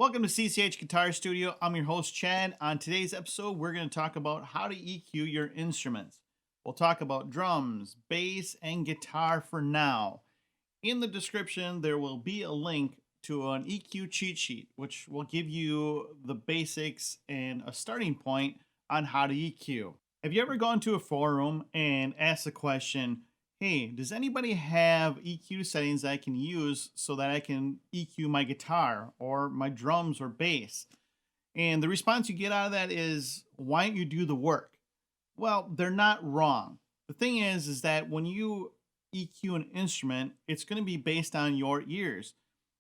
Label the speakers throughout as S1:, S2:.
S1: Welcome to CCH Guitar Studio. I'm your host, Chad. On today's episode, we're going to talk about how to EQ your instruments. We'll talk about drums, bass, and guitar for now. In the description, there will be a link to an EQ cheat sheet, which will give you the basics and a starting point on how to EQ. Have you ever gone to a forum and asked the question, hey, does anybody have EQ settings I can use so that I can EQ my guitar or my drums or bass? And the response you get out of that is, why don't you do the work? Well, they're not wrong. The thing is that when you EQ an instrument, it's going to be based on your ears.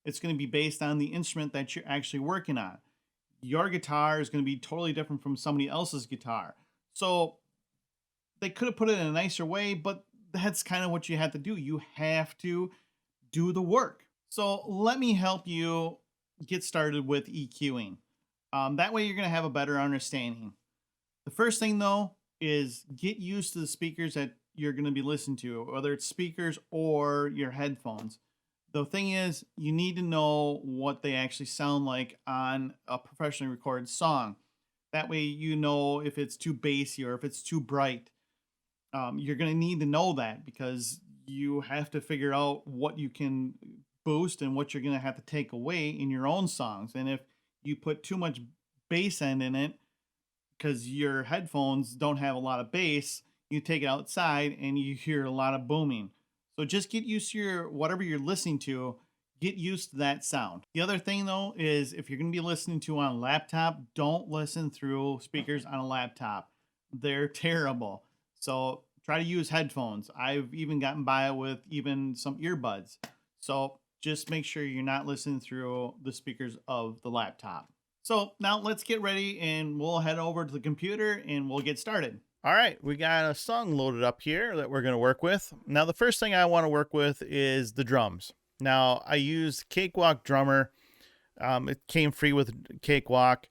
S1: It's going to be based on the instrument that you're actually working on. Your guitar is going to be totally different from somebody else's guitar. So they could have put it in a nicer way, but that's kind of what you have to do. You have to do the work. So let me help you get started with EQing. That way you're going to have a better understanding. The first thing though is get used to the speakers that you're going to be listening to, whether it's speakers or your headphones. The thing is, you need to know what they actually sound like on a professionally recorded song. That way you know if it's too bassy or if it's too bright. You're going to need to know that because you have to figure out what you can boost and what you're going to have to take away in your own songs. And if you put too much bass end in it because your headphones don't have a lot of bass, you take it outside and you hear a lot of booming. So just get used to your whatever you're listening to, get used to that sound. The other thing though is if you're going to be listening to on a laptop, don't listen through speakers on a laptop. They're terrible. So try to use headphones. I've even gotten by with even some earbuds. So just make sure you're not listening through the speakers of the laptop. So now let's get ready and we'll head over to the computer and we'll get started. All right, we got a song loaded up here that we're going to work with. Now, the first thing I want to work with is the drums. Now, I used Cakewalk Drummer. It came free with Cakewalk.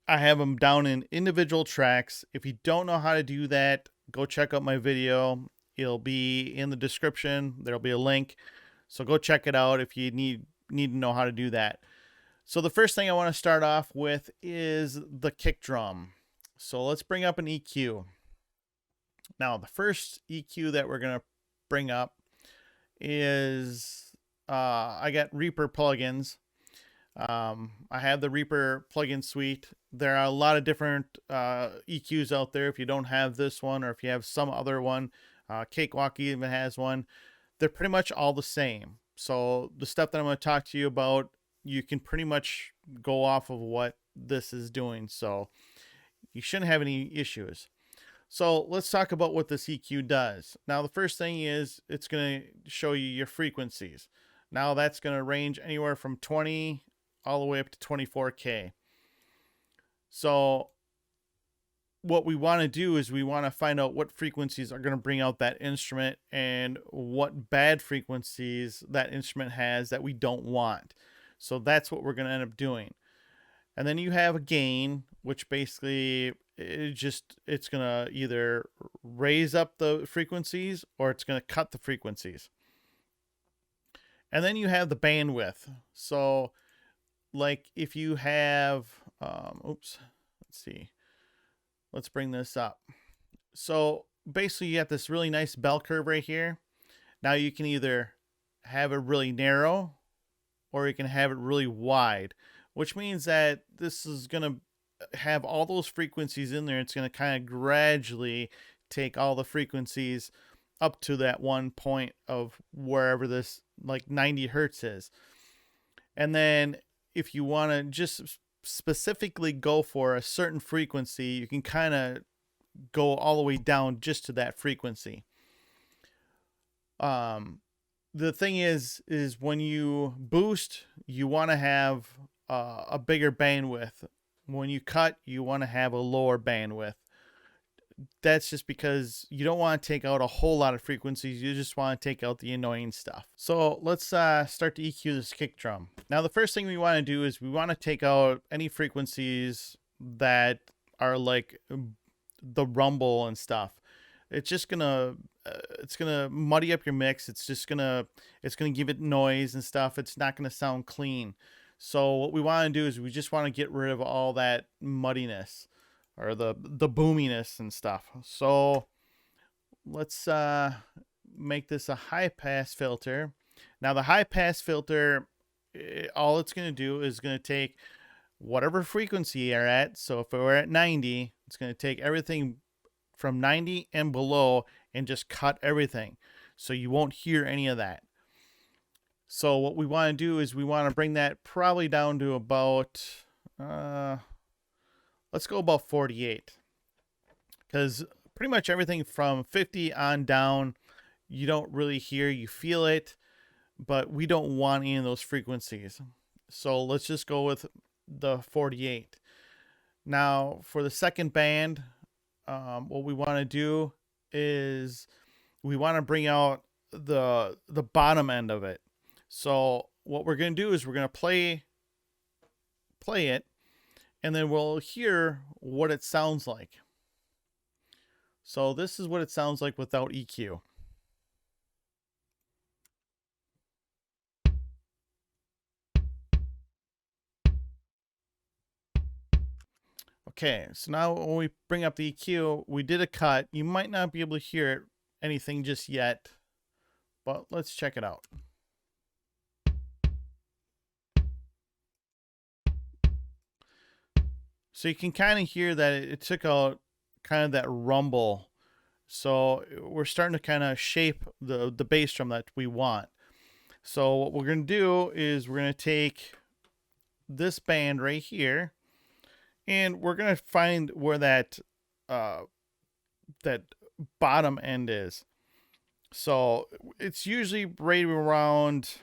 S1: I have them down in individual tracks. If you don't know how to do that, go check out my video. It'll be in the description. There'll be a link. So go check it out if you need to know how to do that. So the first thing I want to start off with is the kick drum. So let's bring up an EQ. Now, the first EQ that we're going to bring up is I got Reaper plugins. I have the Reaper plugin suite. There are a lot of different EQs out there. If you don't have this one or if you have some other one, Cakewalk even has one. They're pretty much all the same. So the stuff that I'm going to talk to you about, you can pretty much go off of what this is doing. So you shouldn't have any issues. So let's talk about what this EQ does. Now, the first thing is it's going to show you your frequencies. Now that's going to range anywhere from 20 all the way up to 24K. So what we want to do is we want to find out what frequencies are going to bring out that instrument and what bad frequencies that instrument has that we don't want. So that's what we're going to end up doing. And then you have a gain, which basically it's going to either raise up the frequencies or it's going to cut the frequencies. And then you have the bandwidth. So like if you have, let's see, let's bring this up. So basically you have this really nice bell curve right here. Now you can either have it really narrow or you can have it really wide, which means that this is going to have all those frequencies in there. It's going to kind of gradually take all the frequencies up to that one point of wherever this like 90 hertz is. And then if you want to just specifically go for a certain frequency, you can kind of go all the way down just to that frequency. The thing is when you boost, you want to have a bigger bandwidth. When you cut, you want to have a lower bandwidth. That's just because you don't want to take out a whole lot of frequencies. You just want to take out the annoying stuff. So let's start to EQ this kick drum. Now, the first thing we want to do is we want to take out any frequencies that are like the rumble and stuff. It's just going to it's gonna muddy up your mix. It's gonna give it noise and stuff. It's not gonna sound clean. So what we want to do is we just want to get rid of all that muddiness or the boominess and stuff. So let's make this a high pass filter. Now the high pass filter, all it's going to do is going to take whatever frequency you're at. So if we're at 90, it's going to take everything from 90 and below and just cut everything. So you won't hear any of that. So what we want to do is we want to bring that probably down to about, let's go about 48. Because pretty much everything from 50 on down, you don't really hear, you feel it, but we don't want any of those frequencies. So let's just go with the 48. Now for the second band, what we want to do is we want to bring out the bottom end of it. So what we're going to do is we're going to play it, and then we'll hear what it sounds like. So this is what it sounds like without EQ. Okay, so now when we bring up the EQ, we did a cut. You might not be able to hear anything just yet, but let's check it out. So you can kind of hear that it took out kind of that rumble. So we're starting to kind of shape the bass drum that we want. So what we're going to do is we're going to take this band right here, and we're going to find where that that bottom end is. So it's usually right around,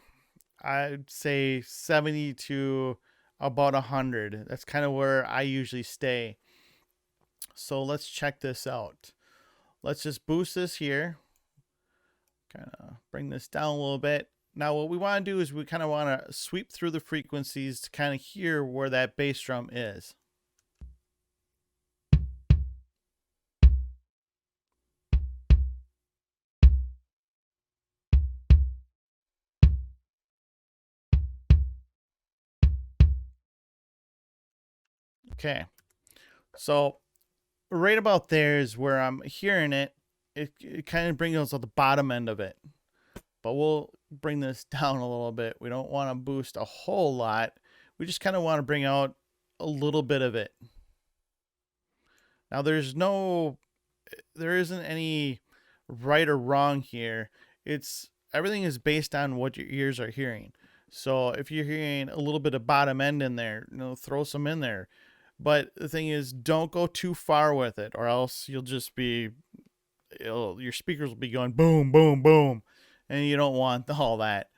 S1: I'd say 70 to about 100. That's kind of where I usually stay. So let's check this out. Let's just boost this here. Kind of bring this down a little bit. Now what we want to do is we kind of want to sweep through the frequencies to kind of hear where that bass drum is. Okay, so right about there is where I'm hearing it. It kind of brings us to the bottom end of it. But we'll bring this down a little bit. We don't want to boost a whole lot. We just kind of want to bring out a little bit of it. Now there isn't any right or wrong here. Everything is based on what your ears are hearing. So if you're hearing a little bit of bottom end in there, throw some in there. But the thing is, don't go too far with it, or else your speakers will be going boom, boom, boom, and you don't want all that.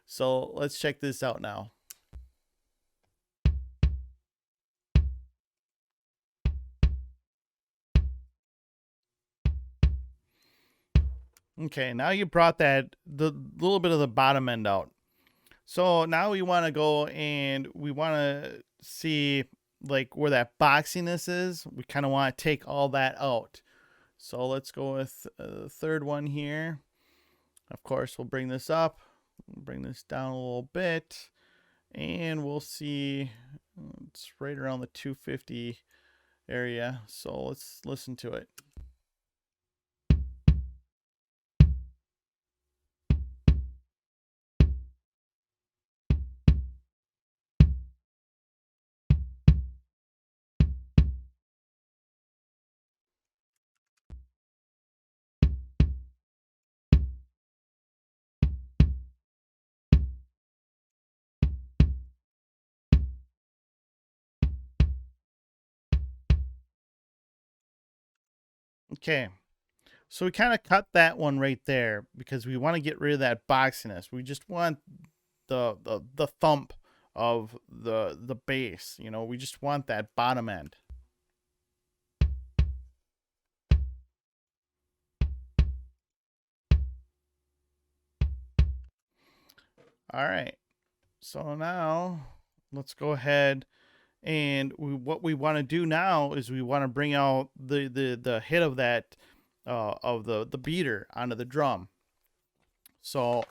S1: So let's check this out now. Okay, now you brought the little bit of the bottom end out. So now we want to go and we want to see like where that boxiness is. We kind of want to take all that out. So let's go with the third one here. Of course, we'll bring this up, bring this down a little bit, and we'll see it's right around the 250 area. So let's listen to it. Okay, so we kind of cut that one right there because we want to get rid of that boxiness. We just want the thump of the bass. We just want that bottom end. All right. So now let's go ahead and what we want to do now is we want to bring out the hit of that of the beater onto the drum. So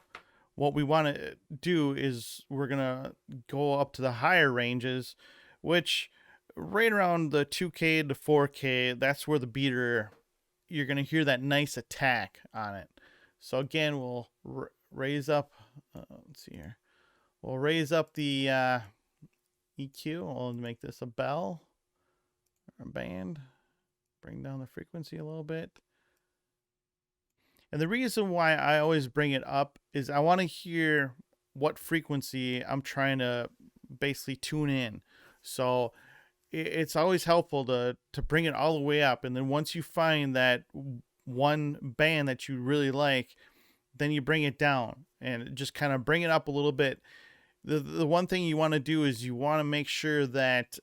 S1: what we want to do is we're gonna go up to the higher ranges, which right around the 2K to 4K, that's where the beater, you're gonna hear that nice attack on it. So again, we'll raise up. Let's see here. We'll raise up the EQ. We'll make this a bell or a band. Bring down the frequency a little bit. And the reason why I always bring it up is I want to hear what frequency I'm trying to basically tune in. So it's always helpful to bring it all the way up. And then once you find that one band that you really like, then you bring it down and just kind of bring it up a little bit. The one thing you want to do is you want to make sure that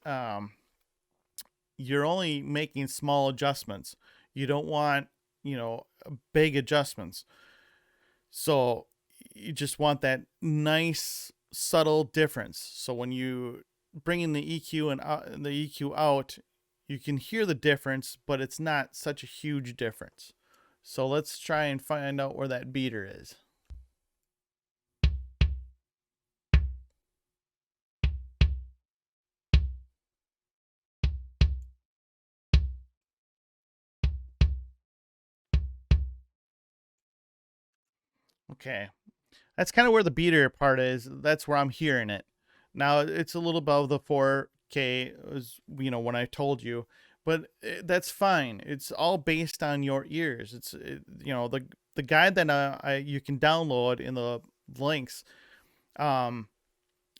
S1: you're only making small adjustments. You don't want, big adjustments. So you just want that nice subtle difference. So when you bring in the EQ and the EQ out, you can hear the difference, but it's not such a huge difference. So let's try and find out where that beater is. Okay, that's kind of where the beater part is. That's where I'm hearing it. Now it's a little above the 4K, as when I told you, but that's fine. It's all based on your ears. The guide that you can download in the links. Um,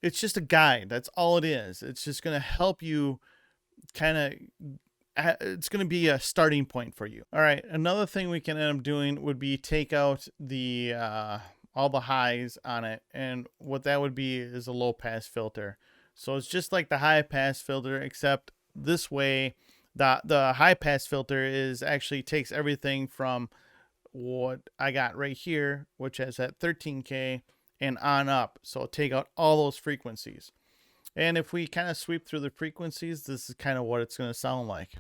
S1: it's just a guide. That's all it is. It's just gonna help you kind of. It's going to be a starting point for you. All right. Another thing we can end up doing would be take out the all the highs on it, and what that would be is a low pass filter. So it's just like the high pass filter, except this way the high pass filter is actually takes everything from what I got right here, which has that 13K and on up. So take out all those frequencies. And if we kind of sweep through the frequencies, this is kind of what it's going to sound like.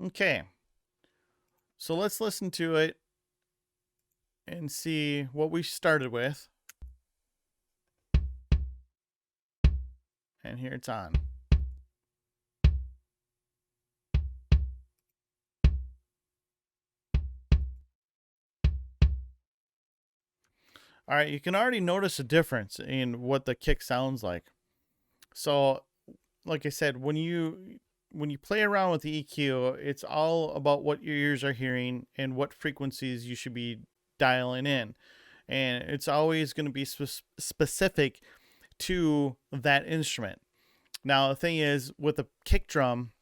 S1: Okay, so let's listen to it and see what we started with. And here it's on. All right, you can already notice a difference in what the kick sounds like. So, like I said, when you play around with the EQ, it's all about what your ears are hearing and what frequencies you should be dialing in. And it's always going to be specific to that instrument. Now, the thing is, with a kick drum,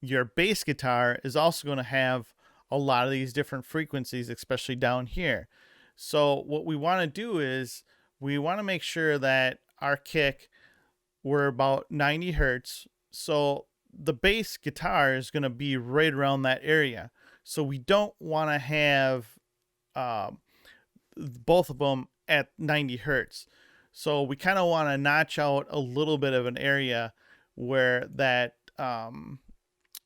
S1: your bass guitar is also going to have a lot of these different frequencies, especially down here. So what we want to do is we want to make sure that our kick, we're about 90 hertz. So the bass guitar is going to be right around that area. So we don't want to have both of them at 90 hertz. So we kind of want to notch out a little bit of an area where that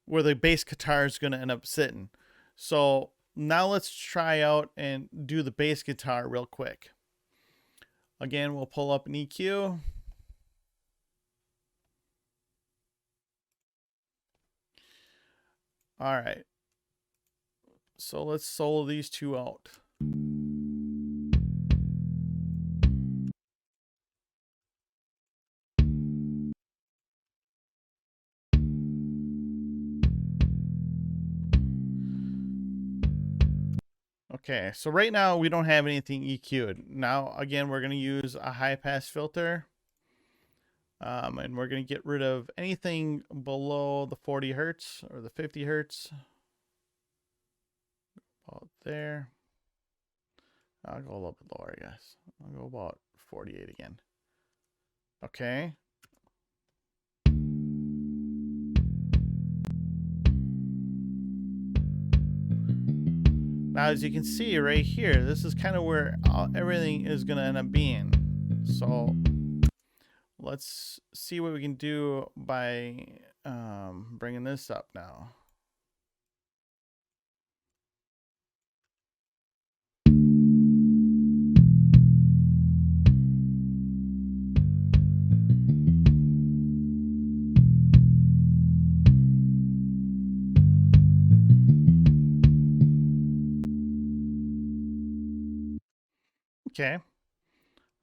S1: where the bass guitar is going to end up sitting. So now let's try out and do the bass guitar real quick. Again, we'll pull up an EQ. All right. So let's solo these two out. Okay, so right now we don't have anything EQ'd. Now, again, we're going to use a high pass filter. And we're going to get rid of anything below the 40 hertz or the 50 hertz. About there. I'll go a little bit lower, I guess. I'll go about 48 again. Okay. Now, as you can see right here, this is kind of where everything is going to end up being. So let's see what we can do by bringing this up now. Okay,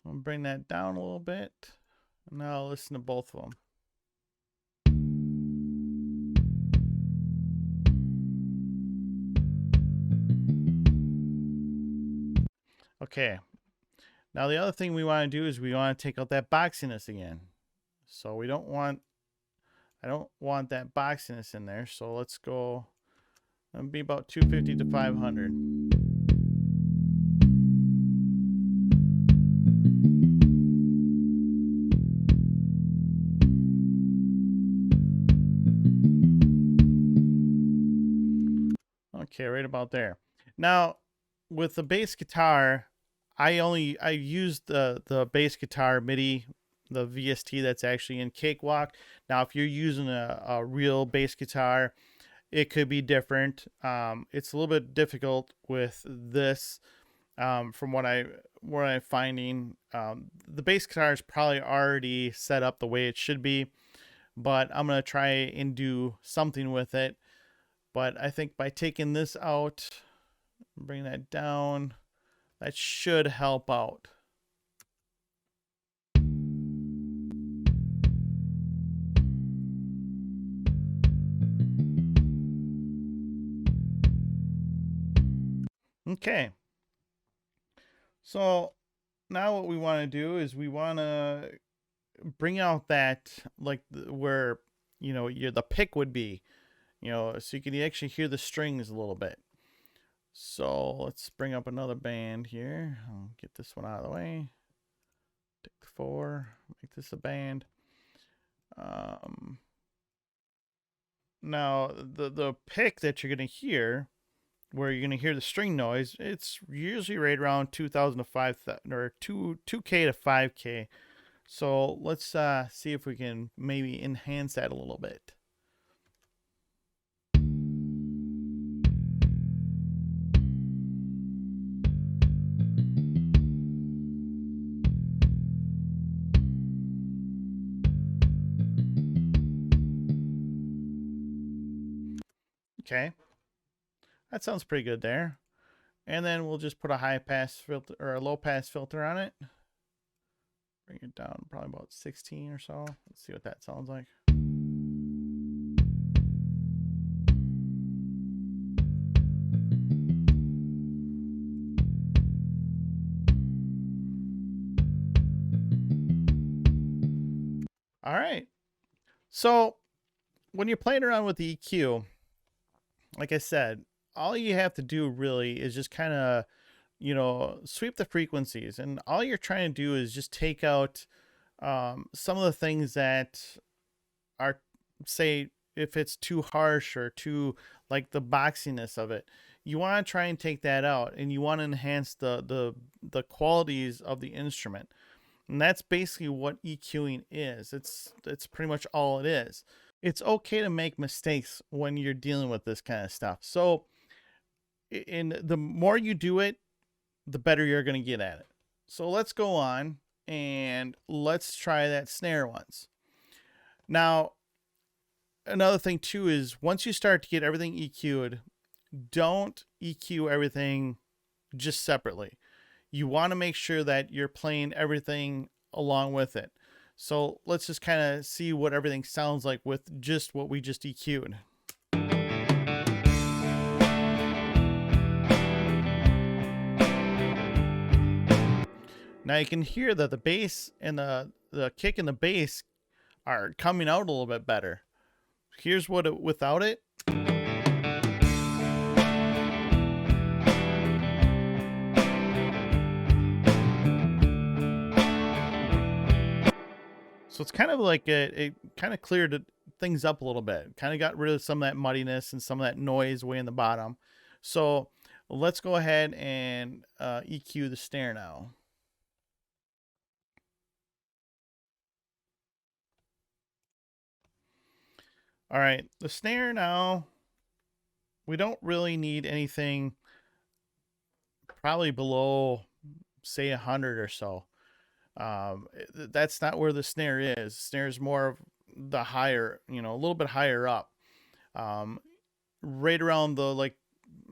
S1: I'll bring that down a little bit. Now I'll listen to both of them. Okay, now the other thing we want to do is we want to take out that boxiness again. So I don't want that boxiness in there. So let's go, it'll be about 250 to 500. Okay, right about there. Now, with the bass guitar, I use the bass guitar MIDI, the VST that's actually in Cakewalk. Now, if you're using a real bass guitar, it could be different. It's a little bit difficult with this, from what I'm finding. The bass guitar is probably already set up the way it should be, but I'm gonna try and do something with it. But I think by taking this out, bring that down, that should help out. Okay. So now what we want to do is we want to bring out that, like, where, you know, the pick would be, you know, so you can actually hear the strings a little bit. So let's bring up another band here. I'll get this one out of the way. Take the 4, make this a band. Now the pick that you're gonna hear, where you're gonna hear the string noise, it's usually right around 2,000 to 5,000 or 2K to 5K. So let's see if we can maybe enhance that a little bit. Okay, that sounds pretty good there. And then we'll just put a high pass filter or a low pass filter on it. Bring it down probably about 16 or so. Let's see what that sounds like. All right. So when you're playing around with the EQ, like I said, all you have to do really is just kind of, you know, sweep the frequencies, and all you're trying to do is just take out some of the things that are, say, if it's too harsh or too, like, the boxiness of it, you want to try and take that out, and you want to enhance the qualities of the instrument. And that's basically what EQing is. It's pretty much all it is. It's okay to make mistakes when you're dealing with this kind of stuff. So, in the more you do it, the better you're going to get at it. So let's go on and let's try that snare once. Now, another thing too is once you start to get everything EQ'd, don't EQ everything just separately. You want to make sure that you're playing everything along with it. So let's just kind of see what everything sounds like with just what we just EQ'd. Now you can hear that the bass and the kick and the bass are coming out a little bit better. Here's what it without it. So it's kind of like it kind of cleared things up a little bit. Kind of got rid of some of that muddiness and some of that noise way in the bottom. So let's go ahead and EQ the snare now. All right, the snare now, we don't really need anything probably below, say, 100 or so. That's not where the snare is. The snare is more of the higher, a little bit higher up. Um, right around the, like,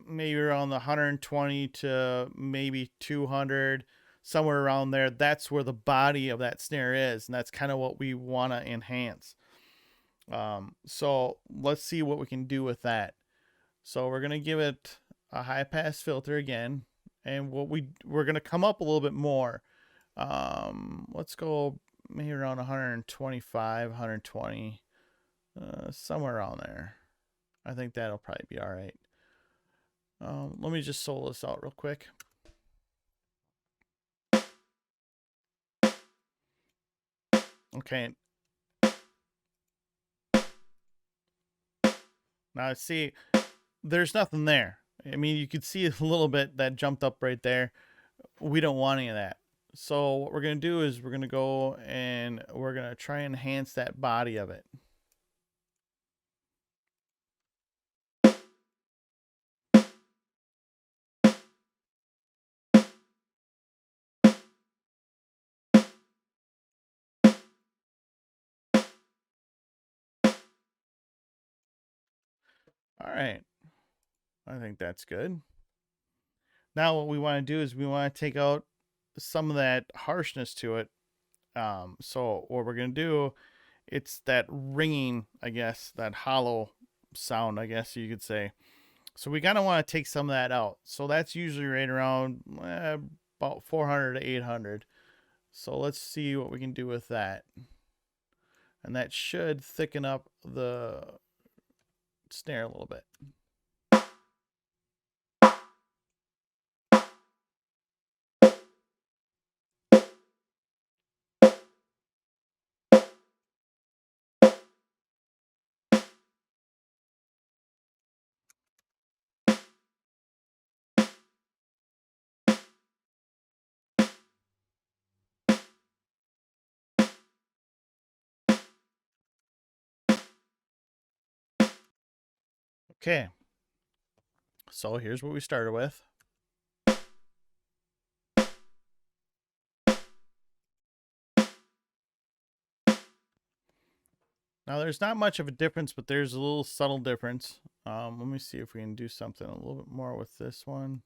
S1: maybe around the 120 to maybe 200, somewhere around there. That's where the body of that snare is, and that's kind of what we want to enhance. So let's see what we can do with that. So we're gonna give it a high pass filter again, and we're gonna come up a little bit more. Let's go maybe around 125, 120, somewhere around there. I think that'll probably be all right. Let me just solo this out real quick. Okay. Now see, there's nothing there. I mean, you could see a little bit that jumped up right there. We don't want any of that. So what we're going to do is we're going to go and we're going to try and enhance that body of it. All right. I think that's good. Now what we want to do is we want to take out some of that harshness to it. So what we're going to do, it's that ringing, I guess, that hollow sound, I guess you could say. So we kind of want to take some of that out. So that's usually right around about 400 to 800. So let's see what we can do with that. And that should thicken up the snare a little bit. Okay, so here's what we started with. Now there's not much of a difference, but there's a little subtle difference. Let me see if we can do something a little bit more with this one.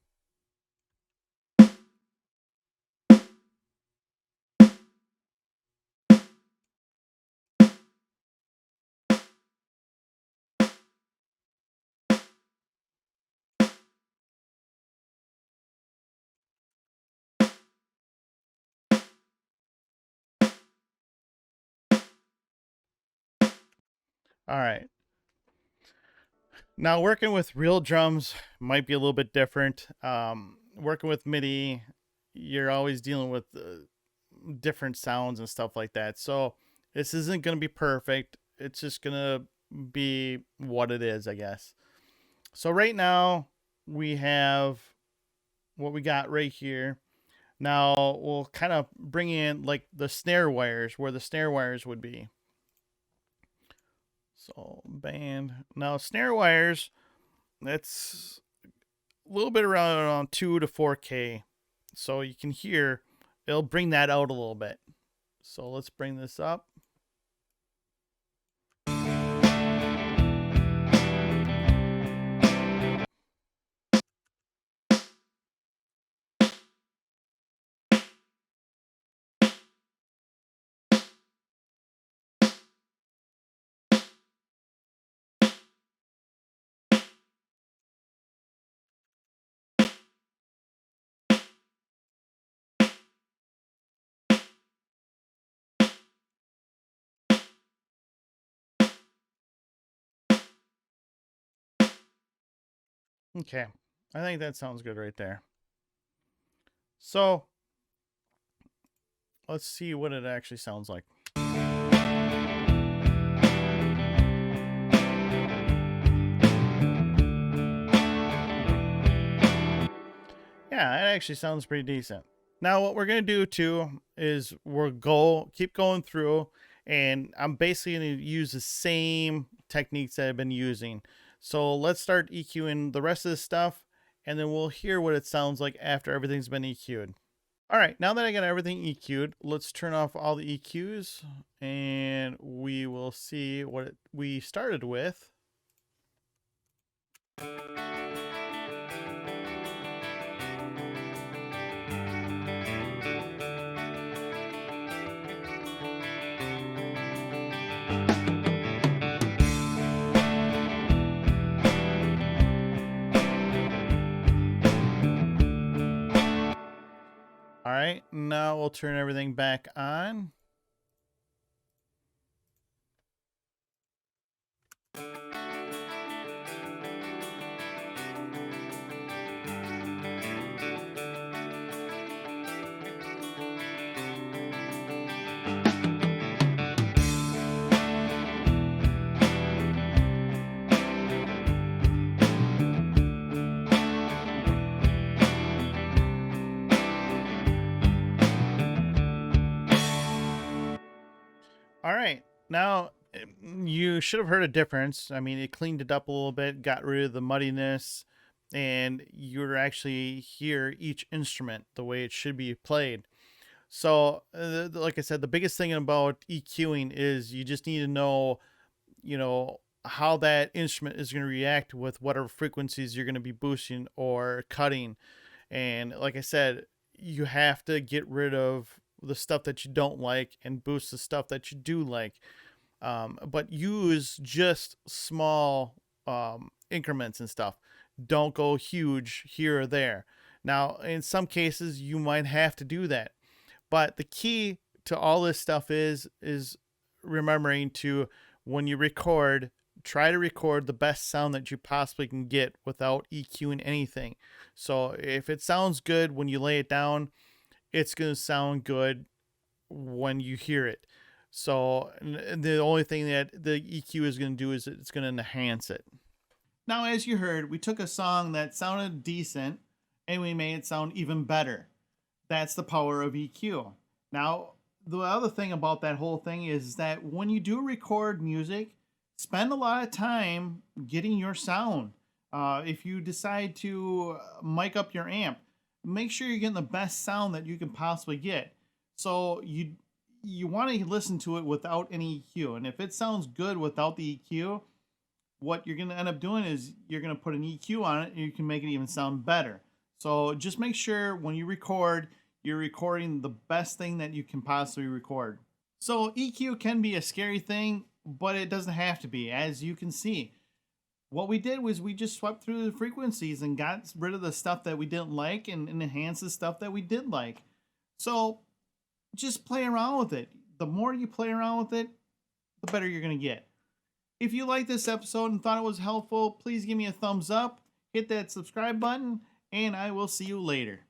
S1: All right. Now working with real drums might be a little bit different. Working with MIDI, you're always dealing with different sounds and stuff like that. So this isn't going to be perfect. It's just going to be what it is, I guess. So right now we have what we got right here. Now we'll kind of bring in like the snare wires, where the snare wires would be. So band. Now snare wires, that's a little bit around 2 to 4K. So you can hear it'll bring that out a little bit. So let's bring this up. Okay, I think that sounds good right there. So let's see what it actually sounds like. Yeah, it actually sounds pretty decent. Now, what we're gonna do too is keep going through, and I'm basically gonna use the same techniques that I've been using. So let's start EQing the rest of this stuff, and then we'll hear what it sounds like after everything's been EQ'd. All right, now that I got everything EQ'd, let's turn off all the EQs, and we will see what we started with. All right, now we'll turn everything back on. All right. Now, you should have heard a difference. I mean, it cleaned it up a little bit, got rid of the muddiness, and you're actually hear each instrument the way it should be played. So, like I said, the biggest thing about EQing is you just need to know, how that instrument is going to react with whatever frequencies you're going to be boosting or cutting. And like I said, you have to get rid of the stuff that you don't like and boost the stuff that you do like. But use just small increments and stuff. Don't go huge here or there. Now, in some cases, you might have to do that. But the key to all this stuff is remembering to, when you record, try to record the best sound that you possibly can get without EQing anything. So if it sounds good when you lay it down, it's going to sound good when you hear it. So the only thing that the EQ is going to do is it's going to enhance it. Now, as you heard, we took a song that sounded decent and we made it sound even better. That's the power of EQ. Now, the other thing about that whole thing is that when you do record music, spend a lot of time getting your sound. If you decide to mic up your amp, make sure you're getting the best sound that you can possibly get. So you want to listen to it without any EQ, and if it sounds good without the EQ, what you're going to end up doing is you're going to put an EQ on it, and you can make it even sound better. So just make sure when you record, you're recording the best thing that you can possibly record. So EQ can be a scary thing, but it doesn't have to be. As you can see, what we did was we just swept through the frequencies and got rid of the stuff that we didn't like and enhanced the stuff that we did like. So just play around with it. The more you play around with it, the better you're going to get. If you liked this episode and thought it was helpful, please give me a thumbs up, hit that subscribe button, and I will see you later.